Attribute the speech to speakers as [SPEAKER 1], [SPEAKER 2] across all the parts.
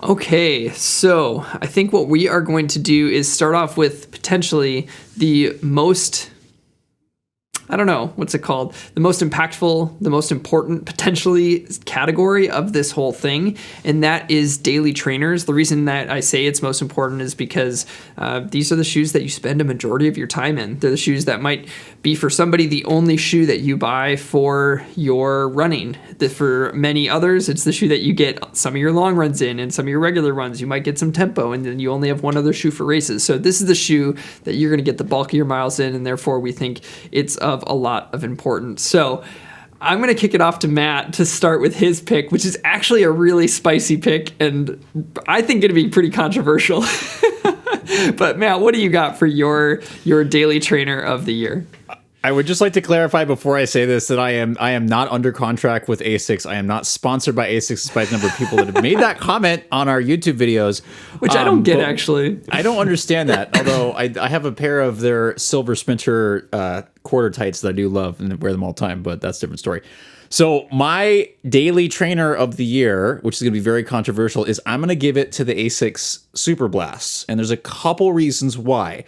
[SPEAKER 1] Okay, so I think what we are going to do is start off with potentially the most, I don't know, what's it called? The most impactful, the most important potentially category of this whole thing, and that is daily trainers. The reason that I say it's most important is because these are the shoes that you spend a majority of your time in. They're the shoes that might be for somebody the only shoe that you buy for your running. For many others, it's the shoe that you get some of your long runs in and some of your regular runs. You might get some tempo, and then you only have one other shoe for races. So this is the shoe that you're going to get the bulk of your miles in, and therefore we think it's of a lot of importance. So I'm going to kick it off to Matt to start with his pick, which is actually a really spicy pick, and I think it'd be pretty controversial. But Matt, what do you got for your daily trainer of the year?
[SPEAKER 2] I would just like to clarify before I say this that I am not under contract with ASICS. I am not sponsored by ASICS, despite the number of people that have made that comment on our YouTube videos.
[SPEAKER 1] Which I don't get, actually.
[SPEAKER 2] I don't understand that, although I have a pair of their Silver Sprinter quarter tights that I do love and wear them all the time, but that's a different story. So my daily trainer of the year, which is going to be very controversial, is I'm going to give it to the ASICS Superblast. And there's a couple reasons why.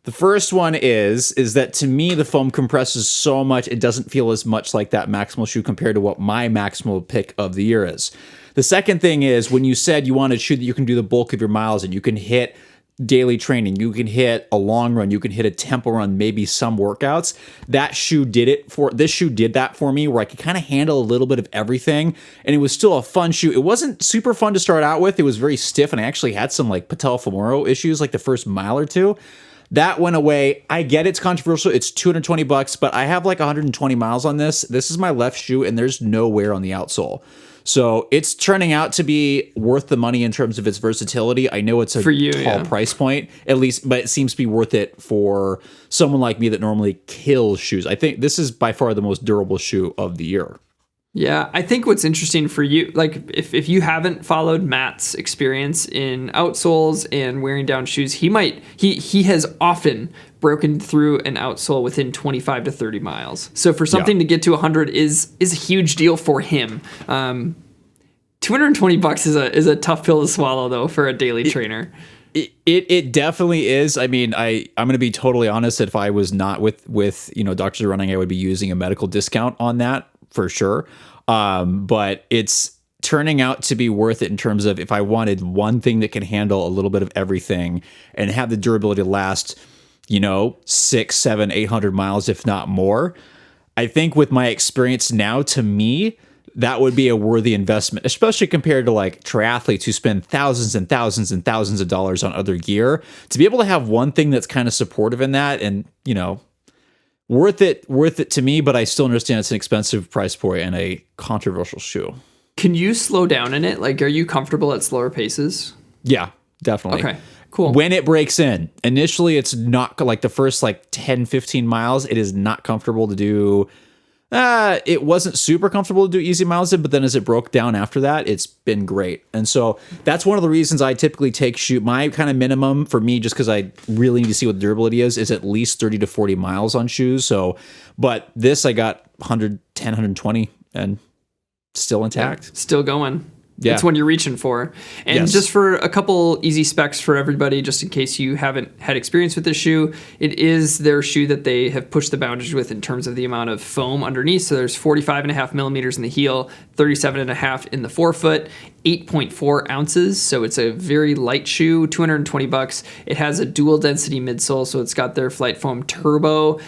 [SPEAKER 2] The first one is that to me, the foam compresses so much, it doesn't feel as much like that maximal shoe compared to what my maximal pick of the year is. The second thing is when you said you want a shoe that you can do the bulk of your miles and you can hit daily training, you can hit a long run, you can hit a tempo run, maybe some workouts. This shoe did that for me, where I could kind of handle a little bit of everything, and it was still a fun shoe. It wasn't super fun to start out with. It was very stiff, and I actually had some like patellofemoral issues like the first mile or two. That went away. I get it's controversial. It's $220, but I have like 120 miles on this. This is my left shoe, and there's no wear on the outsole. So it's turning out to be worth the money in terms of its versatility. I know it's a tall price point, at least, but it seems to be worth it for someone like me that normally kills shoes. I think this is by far the most durable shoe of the year.
[SPEAKER 1] Yeah, I think what's interesting for you, like if you haven't followed Matt's experience in outsoles and wearing down shoes, he has often broken through an outsole within 25 to 30 miles. So for something to get to 100 is a huge deal for him. $220 is a tough pill to swallow though for a daily trainer.
[SPEAKER 2] It definitely is. I mean, I'm going to be totally honest. If I was not with Doctors of Running, I would be using a medical discount on that for sure. But it's turning out to be worth it in terms of if I wanted one thing that can handle a little bit of everything and have the durability to last, 600, 700, 800 miles, if not more. I think with my experience now, to me, that would be a worthy investment, especially compared to like triathletes who spend thousands and thousands and thousands of dollars on other gear. To be able to have one thing that's kind of supportive in that and, worth it to me, but I still understand it's an expensive price point and a controversial shoe.
[SPEAKER 1] Can you slow down in it? Like, are you comfortable at slower paces?
[SPEAKER 2] Yeah, definitely.
[SPEAKER 1] Okay, cool.
[SPEAKER 2] When it breaks in, initially it's not like the first 10, 15 miles, it is not comfortable to do. It wasn't super comfortable to do easy miles in, but then as it broke down after that, it's been great. And so that's one of the reasons I typically take my kind of minimum for me, just because I really need to see what the durability is at least 30 to 40 miles on shoes. So, but this I got 110, 120 and still intact.
[SPEAKER 1] Yeah, still going.
[SPEAKER 2] Yeah.
[SPEAKER 1] It's when you're reaching for. And just for a couple easy specs for everybody, just in case you haven't had experience with this shoe, it is their shoe that they have pushed the boundaries with in terms of the amount of foam underneath. So there's 45.5 millimeters in the heel, 37.5 in the forefoot, 8.4 ounces. So it's a very light shoe, $220. It has a dual density midsole. So it's got their Flight Foam Turbo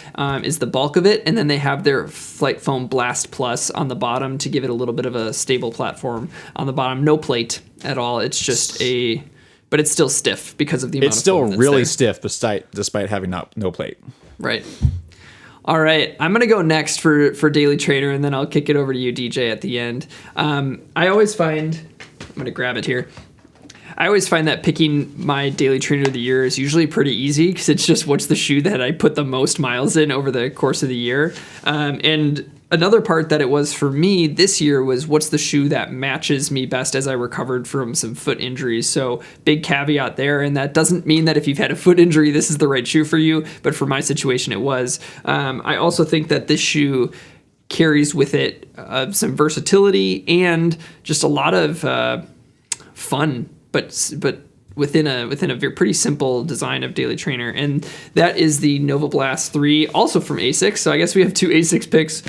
[SPEAKER 1] is the bulk of it. And then they have their Flight Foam Blast Plus on the bottom to give it a little bit of a stable platform on the bottom. No plate at all. It's just but it's still stiff because of the amount of foam that's
[SPEAKER 2] really
[SPEAKER 1] there.
[SPEAKER 2] stiff despite having no plate.
[SPEAKER 1] Right. All right, I'm going to go next for Daily Trainer, and then I'll kick it over to you, DJ, at the end. I always find, I'm going to grab it here. I always find that picking my Daily Trainer of the year is usually pretty easy because it's just what's the shoe that I put the most miles in over the course of the year. And another part that it was for me this year was what's the shoe that matches me best as I recovered from some foot injuries. So big caveat there. And that doesn't mean that if you've had a foot injury, this is the right shoe for you. But for my situation, it was. I also think that this shoe carries with it some versatility and just a lot of fun but within a pretty simple design of daily trainer, and that is the Novablast 3, also from ASICS. So I guess we have 2 ASICS picks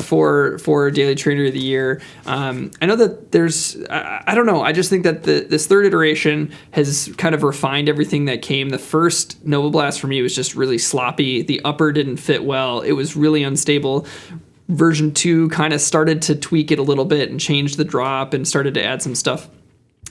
[SPEAKER 1] for daily trainer of the year. I know that there's I don't know, I just think that this third iteration has kind of refined everything that came. The first Novablast for me was just really sloppy. The upper didn't fit well. It was really unstable. Version 2 kind of started to tweak it a little bit and change the drop and started to add some stuff.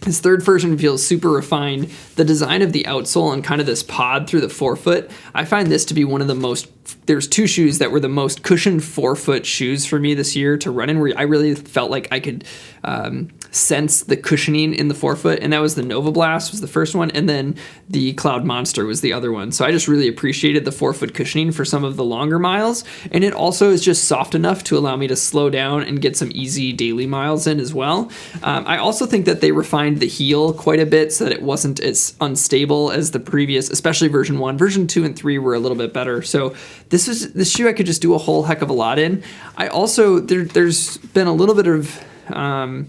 [SPEAKER 1] This third version feels super refined. The design of the outsole and kind of this pod through the forefoot, I find this to be one of the most, there's 2 shoes that were the most cushioned forefoot shoes for me this year to run in, where I really felt like I could sense the cushioning in the forefoot, and that was the Novablast was the first one, and then the Cloudmonster was the other one. So I just really appreciated the forefoot cushioning for some of the longer miles, and it also is just soft enough to allow me to slow down and get some easy daily miles in as well. I also think that they refined the heel quite a bit so that it wasn't as unstable as the previous, especially version 1. Version 2 and 3 were a little bit better. So this shoe I could just do a whole heck of a lot in. I also, there's been a little bit of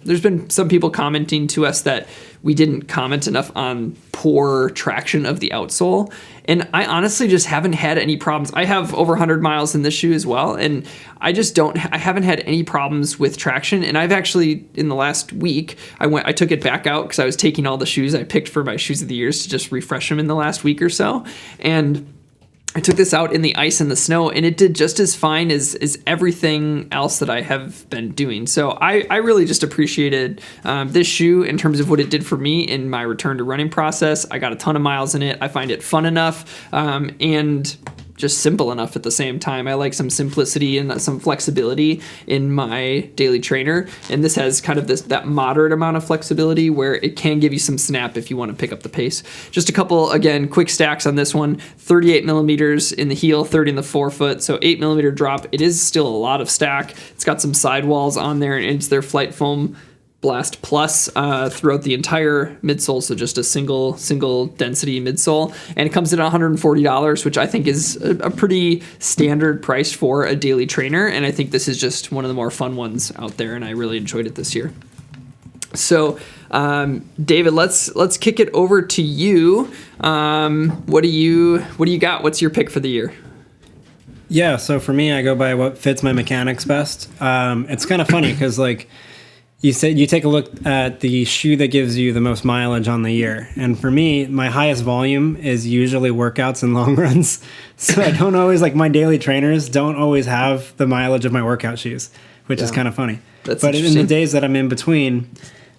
[SPEAKER 1] there's been some people commenting to us that we didn't comment enough on poor traction of the outsole. And I honestly just haven't had any problems. I have over 100 miles in this shoe as well. And I haven't had any problems with traction. And I've actually, in the last week, I took it back out because I was taking all the shoes I picked for my shoes of the years to just refresh them in the last week or so. And I took this out in the ice and the snow, and it did just as fine as everything else that I have been doing. So I really just appreciated this shoe in terms of what it did for me in my return to running process. I got a ton of miles in it. I find it fun enough and just simple enough at the same time. I like some simplicity and some flexibility in my daily trainer, and this has kind of that moderate amount of flexibility where it can give you some snap if you want to pick up the pace. Just a couple, again, quick stacks on this one. 38 millimeters in the heel, 30 in the forefoot, so 8 millimeter drop. It is still a lot of stack. It's got some sidewalls on there, and it's their Flight Foam Blast Plus throughout the entire midsole, so just a single density midsole, and it comes in at $140, which I think is a pretty standard price for a daily trainer, and I think this is just one of the more fun ones out there, and I really enjoyed it this year. So David, let's kick it over to you. What do you got? What's your pick for the year?
[SPEAKER 3] Yeah, so for me, I go by what fits my mechanics best. It's kind of funny because like you said, you take a look at the shoe that gives you the most mileage on the year. And for me, my highest volume is usually workouts and long runs. So I don't always, like my daily trainers don't always have the mileage of my workout shoes, which is kind of funny. But in the days that I'm in between,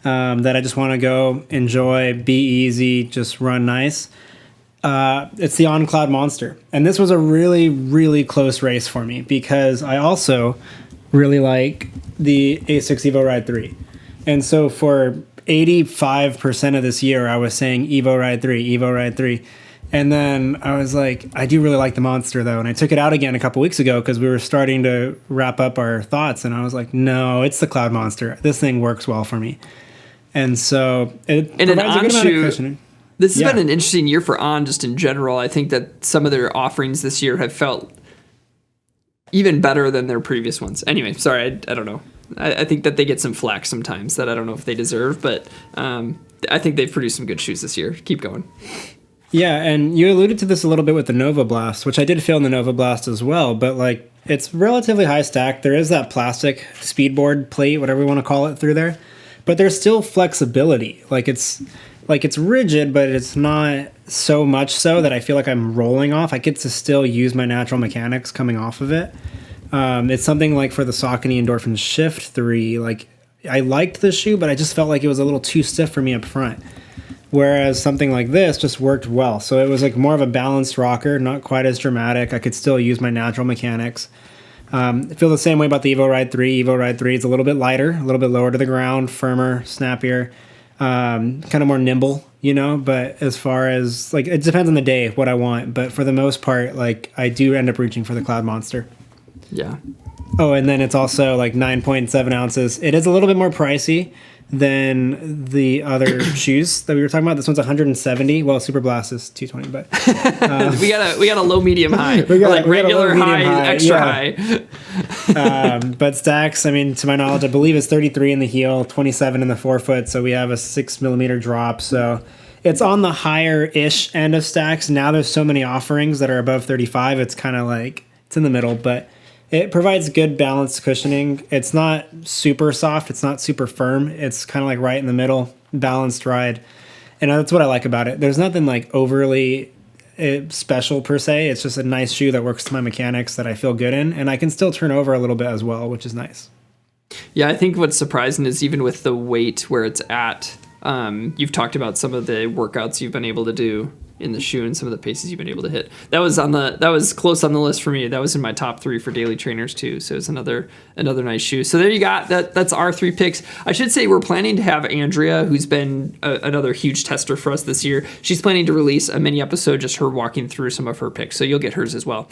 [SPEAKER 3] that I just want to go, enjoy, be easy, just run nice, it's the On Cloudmonster. And this was a really, really close race for me because I also really like the ASICS Evo Ride 3. And so for 85% of this year, I was saying Evo Ride 3, Evo Ride 3. And then I was like, I do really like the Monster, though. And I took it out again a couple weeks ago because we were starting to wrap up our thoughts. And I was like, no, it's the Cloudmonster. This thing works well for me. And so it provides a good amount of cushioning.
[SPEAKER 1] This has been an interesting year for On just in general. I think that some of their offerings this year have felt even better than their previous ones. Anyway, sorry, I don't know. I think that they get some flack sometimes that I don't know if they deserve, but I think they've produced some good shoes this year. Keep going.
[SPEAKER 3] Yeah, and you alluded to this a little bit with the Novablast, which I did feel in the Novablast as well, but like it's relatively high stack. There is that plastic speedboard plate, whatever you want to call it, through there, but there's still flexibility. Like it's rigid, but it's not so much so that I feel like I'm rolling off. I get to still use my natural mechanics coming off of it. It's something like for the Saucony Endorphin Shift 3, like I liked the shoe, but I just felt like it was a little too stiff for me up front. Whereas something like this just worked well. So it was like more of a balanced rocker, not quite as dramatic. I could still use my natural mechanics. I feel the same way about the Evo Ride 3. Evo Ride 3 is a little bit lighter, a little bit lower to the ground, firmer, snappier, kind of more nimble, you know, but as far as like, it depends on the day what I want. But for the most part, like I do end up reaching for the Cloudmonster.
[SPEAKER 1] Yeah.
[SPEAKER 3] Oh, and then it's also like 9.7 ounces. It is a little bit more pricey, than the other shoes that we were talking about. This one's 170. Well, Superblast is 220, but
[SPEAKER 1] we got a low, medium, high.
[SPEAKER 3] We got-
[SPEAKER 1] like
[SPEAKER 3] we got a low,
[SPEAKER 1] regular,
[SPEAKER 3] medium,
[SPEAKER 1] high,
[SPEAKER 3] high,
[SPEAKER 1] extra
[SPEAKER 3] yeah.
[SPEAKER 1] high.
[SPEAKER 3] but Stacks, I mean, to my knowledge, I believe it's 33 in the heel, 27 in the forefoot. So we have a 6mm drop. So it's on the higher-ish end of Stacks. Now there's so many offerings that are above 35. It's kind of like it's in the middle, but it provides good balanced cushioning. It's not super soft. It's not super firm. It's kind of like right in the middle, balanced ride. And that's what I like about it. There's nothing like overly special per se. It's just a nice shoe that works to my mechanics that I feel good in. And I can still turn over a little bit as well, which is nice.
[SPEAKER 1] Yeah, I think what's surprising is even with the weight where it's at, you've talked about some of the workouts you've been able to do in the shoe and some of the paces you've been able to hit. That was close on the list for me. That was in my top 3 for daily trainers too. So it's another nice shoe. So there you got that. That's our 3 picks. I should say we're planning to have Andrea, who's been another huge tester for us this year. She's planning to release a mini episode, just her walking through some of her picks. So you'll get hers as well.